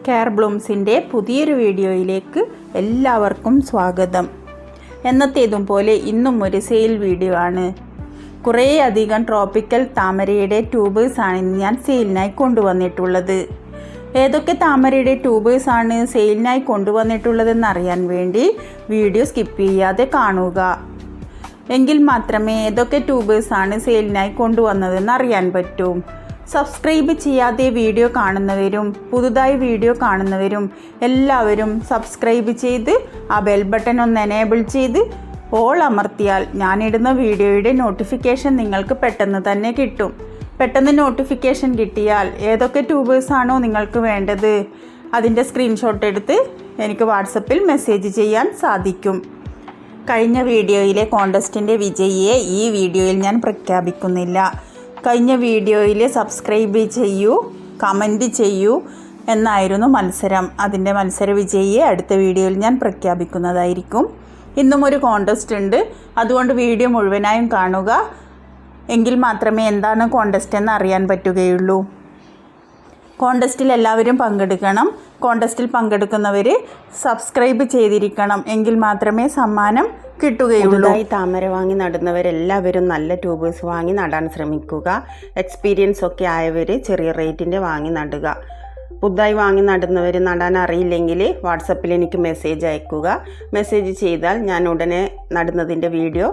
Care ബ്ലൂംസിൻ്റെ പുതിയൊരു വീഡിയോയിലേക്ക് എല്ലാവർക്കും സ്വാഗതം. എന്നത്തേതും പോലെ ഇന്നും ഒരു സെയിൽ വീഡിയോ ആണ്. കുറേയധികം ട്രോപ്പിക്കൽ താമരയുടെ ട്യൂബേഴ്സാണ് ഇന്ന് ഞാൻ സെയിലിനായി കൊണ്ടുവന്നിട്ടുള്ളത്. ഏതൊക്കെ താമരയുടെ ട്യൂബേഴ്സാണ് സെയിലിനായി കൊണ്ടുവന്നിട്ടുള്ളതെന്ന് അറിയാൻ വേണ്ടി വീഡിയോ സ്കിപ്പ് ചെയ്യാതെ കാണുക. എങ്കിൽ മാത്രമേ ഏതൊക്കെ ട്യൂബേഴ്സാണ് സെയിലിനായി കൊണ്ടുവന്നതെന്ന് അറിയാൻ പറ്റൂ. സബ്സ്ക്രൈബ് ചെയ്യാതെ വീഡിയോ കാണുന്നവരും പുതുതായി വീഡിയോ കാണുന്നവരും എല്ലാവരും സബ്സ്ക്രൈബ് ചെയ്ത് ആ ബെൽ ബട്ടൺ ഒന്ന് എനേബിൾ ചെയ്ത് ഓൾ അമർത്തിയാൽ ഞാനിടുന്ന വീഡിയോയുടെ നോട്ടിഫിക്കേഷൻ നിങ്ങൾക്ക് പെട്ടെന്ന് തന്നെ കിട്ടും. പെട്ടെന്ന് നോട്ടിഫിക്കേഷൻ കിട്ടിയാൽ ഏതൊക്കെ ട്യൂബേഴ്സാണോ നിങ്ങൾക്ക് വേണ്ടത് അതിൻ്റെ സ്ക്രീൻഷോട്ട് എടുത്ത് എനിക്ക് വാട്സപ്പിൽ മെസ്സേജ് ചെയ്യാൻ സാധിക്കും. കഴിഞ്ഞ വീഡിയോയിലെ കോൺടെസ്റ്റിൻ്റെ വിജയിയെ ഈ വീഡിയോയിൽ ഞാൻ പ്രഖ്യാപിക്കുന്നില്ല. കഴിഞ്ഞ വീഡിയോയിൽ സബ്സ്ക്രൈബ് ചെയ്യൂ, കമൻറ്റ് ചെയ്യൂ എന്നായിരുന്നു മത്സരം. അതിൻ്റെ മത്സര വിജയിയെ അടുത്ത വീഡിയോയിൽ ഞാൻ പ്രഖ്യാപിക്കുന്നതായിരിക്കും. ഇന്നും ഒരു കോൺടെസ്റ്റ് ഉണ്ട്, അതുകൊണ്ട് വീഡിയോ മുഴുവനായും കാണുക. എങ്കിൽ മാത്രമേ എന്താണ് കോൺടെസ്റ്റ് എന്ന് അറിയാൻ പറ്റുകയുള്ളൂ. കോൺടെസ്റ്റിൽ എല്ലാവരും പങ്കെടുക്കണം. കോൺടെസ്റ്റിൽ പങ്കെടുക്കുന്നവർ സബ്സ്ക്രൈബ് ചെയ്തിരിക്കണം. എങ്കിൽ മാത്രമേ സമ്മാനം കിട്ടുകയുള്ളൂ. താമര വാങ്ങി നടുന്നവരെല്ലാവരും നല്ല ട്യൂബേഴ്സ് വാങ്ങി നടാൻ ശ്രമിക്കുക. എക്സ്പീരിയൻസ് ഒക്കെ ആയവർ ചെറിയ റേറ്റിൻ്റെ വാങ്ങി നടുക. പുതുതായി വാങ്ങി നടുന്നവർ നടാൻ അറിയില്ലെങ്കിൽ വാട്സപ്പിൽ എനിക്ക് മെസ്സേജ് അയക്കുക. മെസ്സേജ് ചെയ്താൽ ഞാൻ ഉടനെ നടുന്നതിൻ്റെ വീഡിയോ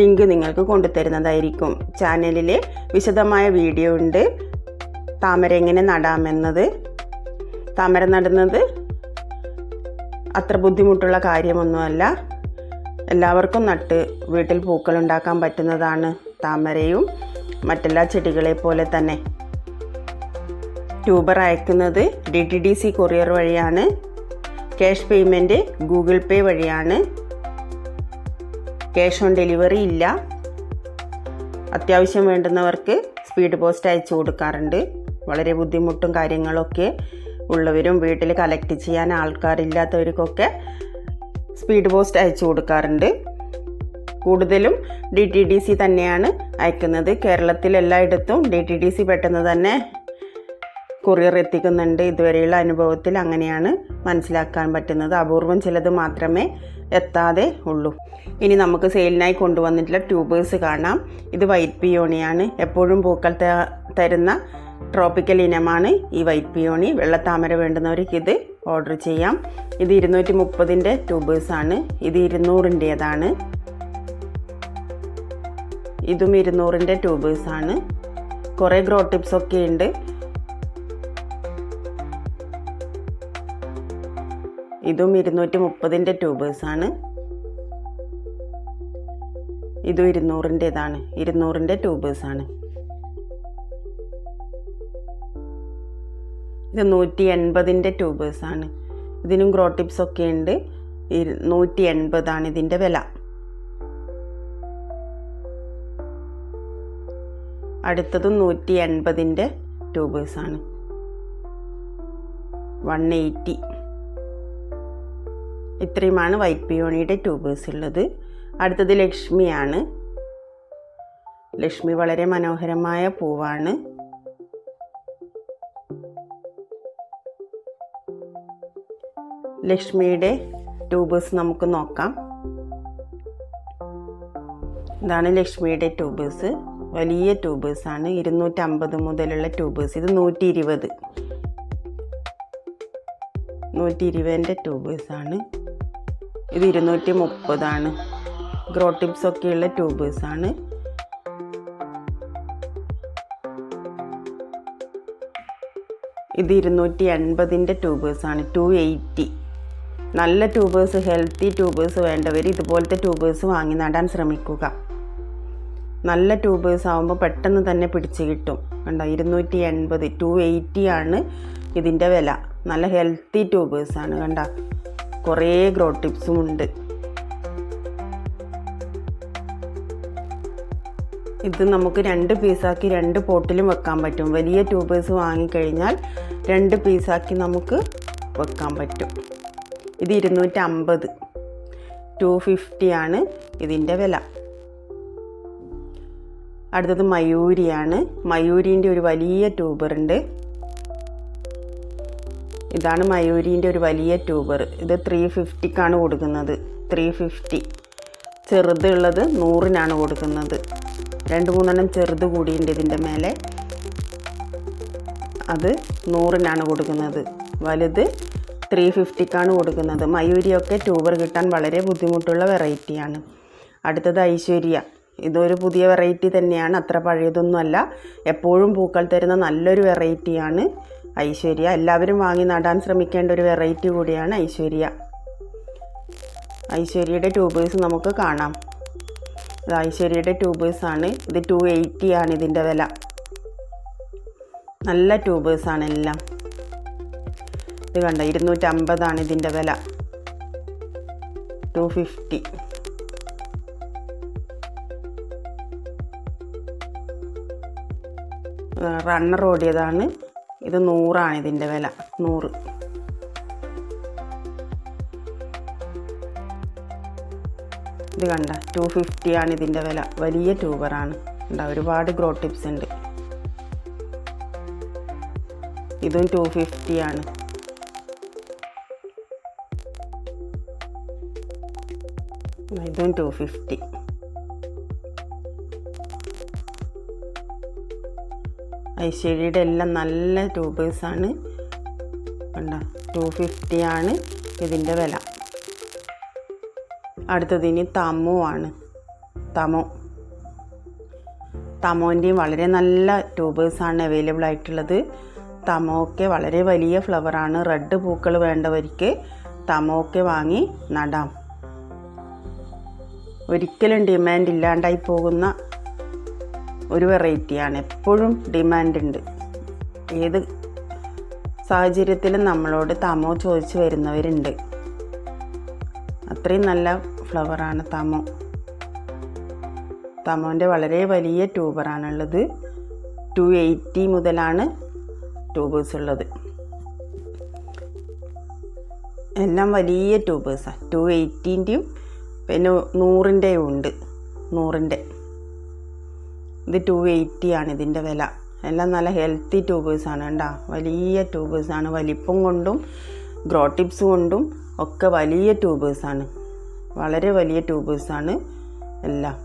ലിങ്ക് നിങ്ങൾക്ക് കൊണ്ടുതരുന്നതായിരിക്കും. ചാനലിൽ വിശദമായ വീഡിയോ ഉണ്ട് താമര എങ്ങനെ നടാമെന്നത്. താമര നടുന്നത് അത്ര ബുദ്ധിമുട്ടുള്ള കാര്യമൊന്നുമല്ല. എല്ലാവർക്കും നട്ട് വീട്ടിൽ പൂക്കൾ ഉണ്ടാക്കാൻ പറ്റുന്നതാണ് താമരയും മറ്റെല്ലാ ചെടികളെ പോലെ തന്നെ. ട്യൂബർ അയക്കുന്നത് DTDC കൊറിയർ വഴിയാണ്. ക്യാഷ് പേയ്മെൻറ്റ് ഗൂഗിൾ പേ വഴിയാണ്. ക്യാഷ് ഓൺ ഡെലിവറി ഇല്ല. അത്യാവശ്യം വേണ്ടുന്നവർക്ക് സ്പീഡ് പോസ്റ്റ് അയച്ചു കൊടുക്കാറുണ്ട്. വളരെ ബുദ്ധിമുട്ടും കാര്യങ്ങളൊക്കെ ഉള്ളവരും വീട്ടിൽ കളക്ട് ചെയ്യാൻ ആൾക്കാരില്ലാത്തവർക്കൊക്കെ സ്പീഡ് പോസ്റ്റ് അയച്ചു കൊടുക്കാറുണ്ട്. കൂടുതലും DTDC തന്നെയാണ് അയക്കുന്നത്. കേരളത്തിൽ എല്ലായിടത്തും DTDC പെട്ടെന്ന് തന്നെ കൊറിയർ എത്തിക്കുന്നുണ്ട്. ഇതുവരെയുള്ള അനുഭവത്തിൽ അങ്ങനെയാണ് മനസ്സിലാക്കാൻ പറ്റുന്നത്. അപൂർവം ചിലത് മാത്രമേ എത്താതെ ഉള്ളൂ. ഇനി നമുക്ക് സെയിലിനായി കൊണ്ടുവന്നിട്ടുള്ള ട്യൂബേഴ്സ് കാണാം. ഇത് വൈറ്റ് പിയോണിയാണ്. എപ്പോഴും പൂക്കൾ തരുന്ന ട്രോപ്പിക്കൽ ഇനമാണ് ഈ വൈറ്റ് പിയോണി. വെള്ളത്താമര വേണ്ടുന്നവർക്ക് ഇത് ഓർഡർ ചെയ്യാം. ഇത് 230ൻ്റെ ട്യൂബേഴ്സാണ്. ഇത് 200ൻ്റേതാണ്. ഇതും 200ൻ്റെ ട്യൂബേഴ്സാണ്. കുറേ ഗ്രോ ടിപ്സ് ഒക്കെ ഉണ്ട്. ഇതും 230ൻ്റെ ട്യൂബേഴ്സാണ്. ഇതും 200ൻ്റേതാണ്. 200ൻ്റെ ട്യൂബേഴ്സാണ്. ഇത് 180ൻ്റെ ട്യൂബേഴ്സാണ്. ഇതിനും ഗ്രോ ടിപ്സ് ഒക്കെ ഉണ്ട്. 180 ഇതിൻ്റെ വില. അടുത്തതും 180ൻ്റെ ട്യൂബേഴ്സാണ്. 180. ഇത്രയുമാണ് വൈറ്റ് പിയോണിയുടെ ട്യൂബേഴ്സ് ഉള്ളത്. അടുത്തത് ലക്ഷ്മിയാണ്. ലക്ഷ്മി വളരെ മനോഹരമായ പൂവാണ്. ലക്ഷ്മിയുടെ ട്യൂബേഴ്സ് നമുക്ക് നോക്കാം. ഇതാണ് ലക്ഷ്മിയുടെ ട്യൂബേഴ്സ്. വലിയ ട്യൂബേഴ്സാണ്. 250 മുതലുള്ള ട്യൂബേഴ്സ്. ഇത് 120ൻ്റെ ട്യൂബേഴ്സാണ്. ഇത് 230 ഗ്രോ ടിപ്സ് ഒക്കെയുള്ള ട്യൂബേഴ്സാണ്. ഇത് 280ൻ്റെ ട്യൂബേഴ്സാണ്. 280. നല്ല ട്യൂബേഴ്സ്, ഹെൽത്തി ട്യൂബേഴ്സ് വേണ്ടവർ ഇതുപോലത്തെ ട്യൂബേഴ്സ് വാങ്ങി നടാൻ ശ്രമിക്കുക. നല്ല ട്യൂബേഴ്സ് ആകുമ്പോൾ പെട്ടെന്ന് തന്നെ പിടിച്ച് കിട്ടും. കണ്ടോ, 280. 280 ഇതിൻ്റെ വില. നല്ല ഹെൽത്തി ട്യൂബേഴ്സാണ്. കണ്ട, കുറേ ഗ്രോ ടിപ്സും ഉണ്ട്. ഇത് നമുക്ക് 2 പീസാക്കി 2 പോട്ടിലും വെക്കാൻ പറ്റും. വലിയ ട്യൂബേഴ്സ് വാങ്ങിക്കഴിഞ്ഞാൽ 2 പീസാക്കി നമുക്ക് വെക്കാൻ പറ്റും. ഇത് 250. 250 ഇതിൻ്റെ വില. അടുത്തത് മയൂരിയാണ്. മയൂരിൻ്റെ ഒരു വലിയ ട്യൂബറുണ്ട്. ഇതാണ് മയൂരീൻ്റെ ഒരു വലിയ ട്യൂബർ. ഇത് 350ക്കാണ് കൊടുക്കുന്നത്. 350. ചെറുതുള്ളത് 100-നാണ് കൊടുക്കുന്നത്. 2-3 ചെറുത് കൂടിയുണ്ട് ഇതിൻ്റെ മേലെ. അത് 100-നാണ് കൊടുക്കുന്നത്. വലുത് 350ക്കാണ് കൊടുക്കുന്നത്. മയൂരിയൊക്കെ ട്യൂബർ കിട്ടാൻ വളരെ ബുദ്ധിമുട്ടുള്ള വെറൈറ്റിയാണ്. അടുത്തത് ഐശ്വര്യ. ഇതൊരു പുതിയ വെറൈറ്റി തന്നെയാണ്, അത്ര പഴയതൊന്നുമല്ല. എപ്പോഴും പൂക്കൾ തരുന്ന നല്ലൊരു വെറൈറ്റിയാണ് ഐശ്വര്യ. എല്ലാവരും വാങ്ങി നടാൻ ശ്രമിക്കേണ്ട ഒരു വെറൈറ്റി കൂടിയാണ് ഐശ്വര്യ. ഐശ്വര്യയുടെ ട്യൂബേഴ്സ് നമുക്ക് കാണാം. ഇത് ഐശ്വര്യയുടെ ട്യൂബേഴ്സാണ്. ഇത് 280 ആണ് ഇതിൻ്റെ വില. നല്ല ട്യൂബേഴ്സാണ് എല്ലാം. ഇത് കണ്ട 250 ഇതിൻ്റെ വില. 250. റണ്ണർ ഓടിയതാണ്. ഇത് 100 ഇതിൻ്റെ വില. 100. ഇത് കണ്ട 250 ഇതിൻ്റെ വില. വലിയ ട്യൂബറാണ്. ഒരുപാട് ഗ്രോ ടിപ്സ് ഉണ്ട്. ഇതും 250. ഇതും 250. ഐശ്വര്യയുടെ എല്ലാം നല്ല ട്യൂബേഴ്സാണ്. കണ്ട 250 ഇതിൻ്റെ വില. അടുത്തതിന് തമോ ആണ്. തമോൻ്റെയും വളരെ നല്ല ട്യൂബേഴ്സാണ് അവൈലബിൾ ആയിട്ടുള്ളത്. തമോക്കെ വളരെ വലിയ ഫ്ലവറാണ്. റെഡ് പൂക്കൾ വേണ്ടവർക്ക് തമോക്കെ വാങ്ങി നടാം. ഒരിക്കലും ഡിമാൻഡ് ഇല്ലാണ്ടായി പോകുന്ന ഒരു വെറൈറ്റിയാണ്. എപ്പോഴും ഡിമാൻഡ് ഉണ്ട്. ഏത് സാഹചര്യത്തിലും നമ്മളോട് തമോ ചോദിച്ച് വരുന്നവരുണ്ട്. അത്രയും നല്ല ഫ്ലവറാണ് തമോ. തമോൻ്റെ വളരെ വലിയ ട്യൂബറാണുള്ളത്. 280 മുതലാണ് ട്യൂബേഴ്സ് ഉള്ളത്. എല്ലാം വലിയ ട്യൂബേഴ്സാണ്. 280-ൻ്റെയും പിന്നെ 100-ൻ്റെയും ഉണ്ട്. 100-ൻ്റെ ഇത് 280 ഇതിൻ്റെ വില. എല്ലാം നല്ല ഹെൽത്തി ട്യൂബേഴ്സാണ്. കണ്ടോ, വലിയ ട്യൂബേഴ്സാണ്. വലിപ്പം കൊണ്ടും ഗ്രോ ടിപ്സ് കൊണ്ടും ഒക്കെ വലിയ ട്യൂബേഴ്സാണ്. വളരെ വലിയ ട്യൂബേഴ്സാണ് എല്ലാം.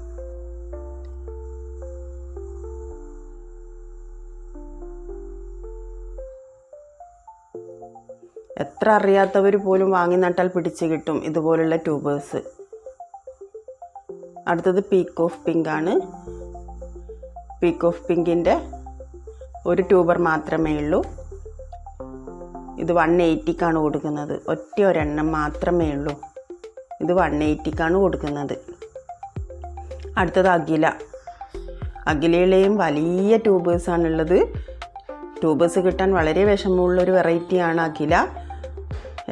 എത്ര അറിയാത്തവർ പോലും വാങ്ങി നട്ടാൽ പിടിച്ച് കിട്ടും ഇതുപോലുള്ള ട്യൂബേഴ്സ്. അടുത്തത് പീക്ക് ഓഫ് പിങ്ക് ആണ്. പീക്ക് ഓഫ് പിങ്കിൻ്റെ ഒരു ട്യൂബർ മാത്രമേ ഉള്ളൂ. ഇത് 180-ക്കാണ് കൊടുക്കുന്നത്. ഒരെണ്ണം മാത്രമേ ഉള്ളൂ. ഇത് 180-ക്കാണ് കൊടുക്കുന്നത്. അടുത്തത് അഖില. അഖിലയിലെയും വലിയ ട്യൂബേഴ്സാണുള്ളത്. ട്യൂബേഴ്സ് കിട്ടാൻ വളരെ വിഷമമുള്ളൊരു വെറൈറ്റിയാണ് അഖില.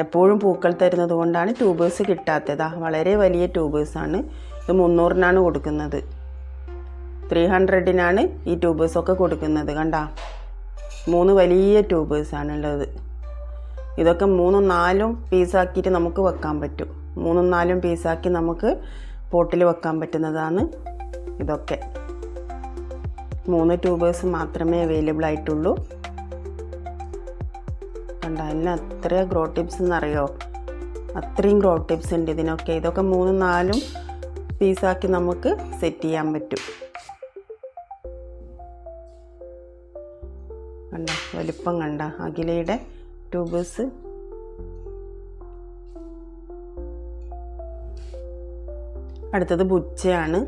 എപ്പോഴും പൂക്കൾ തരുന്നത് കൊണ്ടാണ് ട്യൂബേഴ്സ് കിട്ടാത്തത്. വളരെ വലിയ ട്യൂബേഴ്സാണ്. ഇത് 300-നാണ് കൊടുക്കുന്നത്. 300-നാണ് ഈ ട്യൂബേഴ്സൊക്കെ കൊടുക്കുന്നത്. കണ്ട 3 വലിയ ട്യൂബേഴ്സാണുള്ളത്. ഇതൊക്കെ 3-4 പീസാക്കിയിട്ട് നമുക്ക് വെക്കാൻ പറ്റും. 3-4 പീസാക്കി നമുക്ക് പോട്ടിൽ വെക്കാൻ പറ്റുന്നതാണ് ഇതൊക്കെ. 3 ട്യൂബേഴ്സ് മാത്രമേ അവൈലബിൾ ആയിട്ടുള്ളൂ. കണ്ട എല്ലാം എത്ര ഗ്രോ ടിപ്സ് എന്നറിയോ? അത്രയും ഗ്രോ ടിപ്സ് ഉണ്ട് ഇതിനൊക്കെ. ഇതൊക്കെ 3-4 പീസാക്കി നമുക്ക് സെറ്റ് ചെയ്യാൻ പറ്റും. കണ്ട വലിപ്പം കണ്ട അഖിലയുടെ ട്യൂബേഴ്സ്. അടുത്തത് ബുച്ചയാണ്.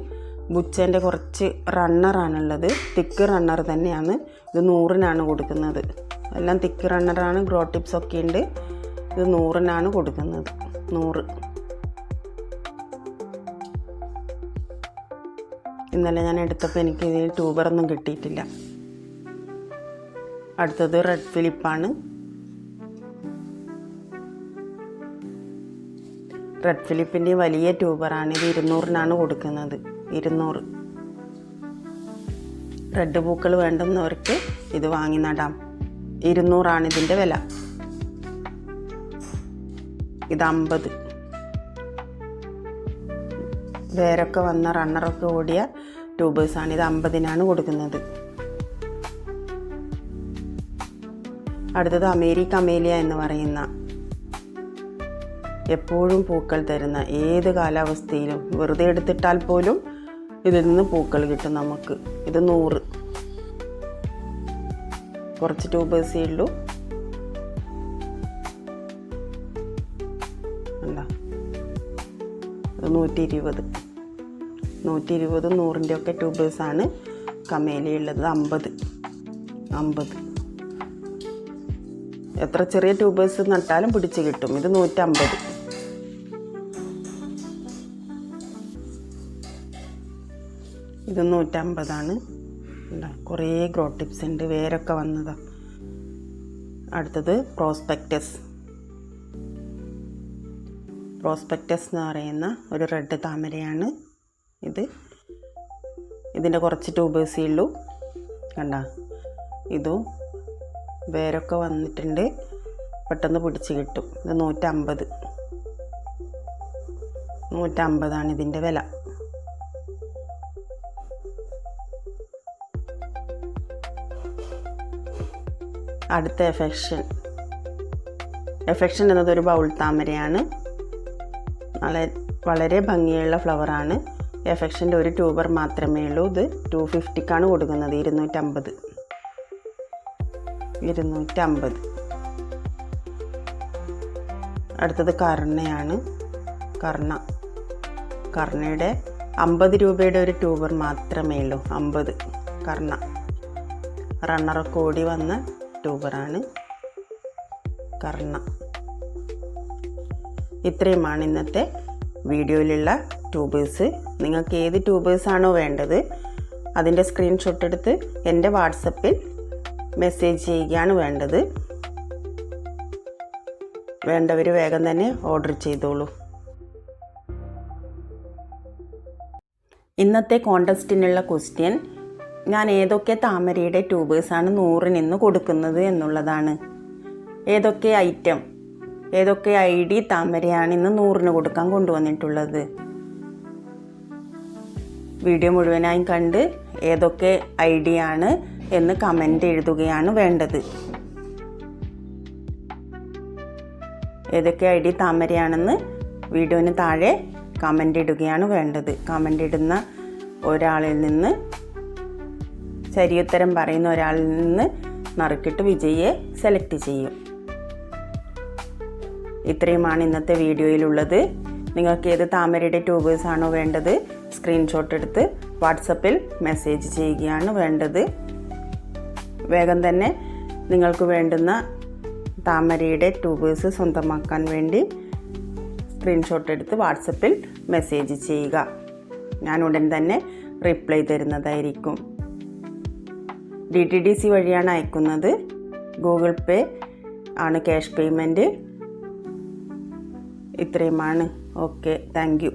ബുച്ചേൻ്റെ കുറച്ച് റണ്ണറാണുള്ളത്. തിക്ക് റണ്ണർ തന്നെയാണ്. ഇത് 100-നാണ് കൊടുക്കുന്നത്. എല്ലാം തിക്ക് റണ്ണറാണ്. ഗ്രോ ടിപ്സ് ഒക്കെ ഉണ്ട്. ഇത് 100-നാണ് കൊടുക്കുന്നത്. 100. ഇന്നലെ ഞാൻ എടുത്തപ്പോൾ എനിക്ക് ഇതിൽ ട്യൂബറൊന്നും കിട്ടിയിട്ടില്ല. അടുത്തത് റെഡ് ഫിലിപ്പാണ്. റെഡ് ഫിലിപ്പിൻ്റെ വലിയ ട്യൂബറാണ്. ഇത് 200-നാണ് കൊടുക്കുന്നത്. 200. റെഡ് പൂക്കൾ വേണ്ടുന്നവർക്ക് ഇത് വാങ്ങി നടാം. 200 ഇതിൻ്റെ വില. ഇത് 50. വേരൊക്കെ വന്ന റണ്ണറൊക്കെ ഓടിയ ട്യൂബേഴ്സാണ്. ഇത് 50-നാണ് കൊടുക്കുന്നത്. അടുത്തത് അമേരിക്കമേലിയ എന്ന് പറയുന്ന എപ്പോഴും പൂക്കൾ തരുന്ന, ഏത് കാലാവസ്ഥയിലും വെറുതെ എടുത്തിട്ടാൽ പോലും ഇതിൽ നിന്ന് പൂക്കൾ കിട്ടും നമുക്ക്. ഇത് 100, കുറച്ച് ട്യൂബേഴ്സേ ഉള്ളൂ. അല്ല, ഇത് 120, 100-ൻ്റെ ഒക്കെ ട്യൂബേഴ്സാണ് കമേലിയ ഉള്ളത്. 50. എത്ര ചെറിയ ട്യൂബേഴ്സ് നട്ടാലും പിടിച്ച് കിട്ടും. ഇത് 150. ഇത് 150 കുറേ ഗ്രോ ടിപ്സ് ഉണ്ട്, വേരൊക്കെ വന്നതാണ്. അടുത്തത് പ്രോസ്പെക്ടസ് എന്ന് പറയുന്ന ഒരു റെഡ് താമരയാണ് ഇത്. ഇതിൻ്റെ കുറച്ച് ട്യൂബേഴ്സേ ഉള്ളൂ. കണ്ട, ഇതും വേരൊക്കെ വന്നിട്ടുണ്ട്, പെട്ടെന്ന് പിടിച്ച് കിട്ടും. ഇത് 150 ഇതിൻ്റെ വില. അടുത്ത എഫെക്ഷൻ എന്നതൊരു ബൗൾ താമരയാണ്. വളരെ ഭംഗിയുള്ള ഫ്ലവറാണ്. എഫെക്ഷൻ്റെ ഒരു ട്യൂബർ മാത്രമേ ഉള്ളൂ. ഇത് 250 കൊടുക്കുന്നത്. 250. അടുത്തത് കർണയാണ്. കർണയുടെ 50 രൂപയുടെ ഒരു ട്യൂബർ മാത്രമേ ഉള്ളൂ. 50 കർണ റണ്ണറൊക്കെ ഓടി വന്ന ട്യൂബറാണ് കർണ. ഇത്രയുമാണ് ഇന്നത്തെ വീഡിയോയിലുള്ള ട്യൂബേഴ്സ്. നിങ്ങൾക്ക് ഏത് ട്യൂബേഴ്സാണോ വേണ്ടത് അതിൻ്റെ സ്ക്രീൻഷോട്ട് എടുത്ത് എൻ്റെ വാട്സപ്പിൽ മെസ്സേജ് ചെയ്യുകയാണ് വേണ്ടത്. വേണ്ടവർ വേഗം തന്നെ ഓർഡർ ചെയ്തോളൂ. ഇന്നത്തെ കോൺടെസ്റ്റിനുള്ള ക്വസ്റ്റ്യൻ, ഞാൻ ഏതൊക്കെ താമരയുടെ ട്യൂബേഴ്സാണ് 100-ന് ഇന്ന് കൊടുക്കുന്നത് എന്നുള്ളതാണ്. ഏതൊക്കെ ID താമരയാണ് ഇന്ന് 100-ന് കൊടുക്കാൻ കൊണ്ടുവന്നിട്ടുള്ളത്. വീഡിയോ മുഴുവനായും കണ്ട് ഏതൊക്കെ ID ആണ് എന്ന് കമൻ്റ് എഴുതുകയാണ് വേണ്ടത്. ഏതൊക്കെ ID താമരയാണെന്ന് വീഡിയോന് താഴെ കമൻ്റ് ഇടുകയാണ് വേണ്ടത്. കമൻ്റ് ഇടുന്ന ഒരാളിൽ നിന്ന്, ശരിയുത്തരം പറയുന്ന ഒരാളിൽ നിന്ന് നറുക്കിട്ട് വിജയിയെ സെലക്ട് ചെയ്യും. ഇത്രയുമാണ് ഇന്നത്തെ വീഡിയോയിലുള്ളത്. നിങ്ങൾക്ക് ഏത് താമരയുടെ ട്യൂബേഴ്സാണോ വേണ്ടത് സ്ക്രീൻഷോട്ട് എടുത്ത് വാട്സപ്പിൽ മെസ്സേജ് ചെയ്യുകയാണ് വേണ്ടത്. വേഗം തന്നെ നിങ്ങൾക്ക് വേണ്ടുന്ന താമരയുടെ ട്യൂബേഴ്സ് സ്വന്തമാക്കാൻ വേണ്ടി സ്ക്രീൻഷോട്ട് എടുത്ത് വാട്സപ്പിൽ മെസ്സേജ് ചെയ്യുക. ഞാൻ ഉടൻ തന്നെ റിപ്ലൈ തരുന്നതായിരിക്കും. DTDC വഴിയാണ് അയക്കുന്നത്. ഗൂഗിൾ പേ ആണ് ക്യാഷ് പേയ്മെൻറ്റ്. ഇത്രയുമാണ്. Okay, thank you.